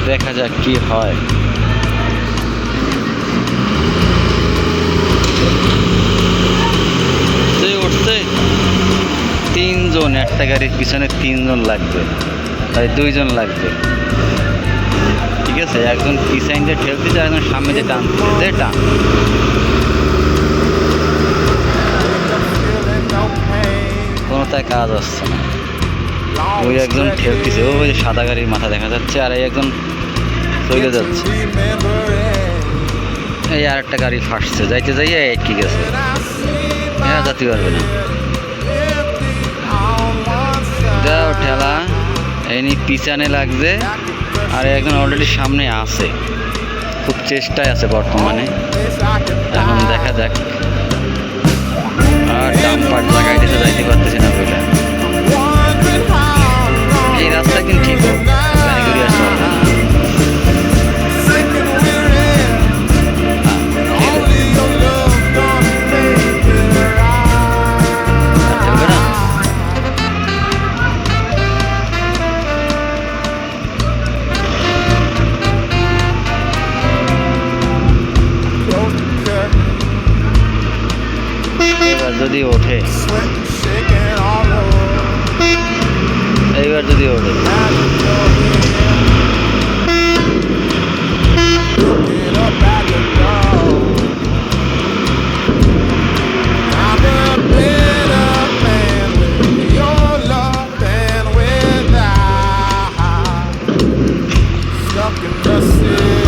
দেখা যাক কি হয়। উঠছে 3 জন, একটা গাড়ির পিছনে 3 জন লাগবে, তাই 2 জন লাগবে। ঠিক আছে, একজন পিছাইন দিয়ে ঠেলতেছে, একজন সামনে দিয়ে টানতেছে, টান। কোনো তাই কাজ হচ্ছে না। ওই একজন ঠেলতেছে, ওই সাদা গাড়ির মাথা দেখা যাচ্ছে, আর এই একজন চলে যাচ্ছে। এই আর একটা গাড়ি ফাঁসছে, যাইতে যাইয়ে আটকে গেছে, হ্যাঁ যেতে পারবে না। যাও ঠেলা, এনি পিছনে লাগছে, আর একজন অলরেডি সামনে আছে, খুব চেষ্টায় আছে বর্তমানে। এখন দেখা যাক। আর ডাম্পার জায়গায় দিতে যাইতে পারতেছি না বইটা। এই রাস্তা কিন্তু ঠিক হোক, গাড়ি ঘুরে আসতে হবে না। এবার যদি ওঠে, এইবার যদি ওঠে, Stuck in the city.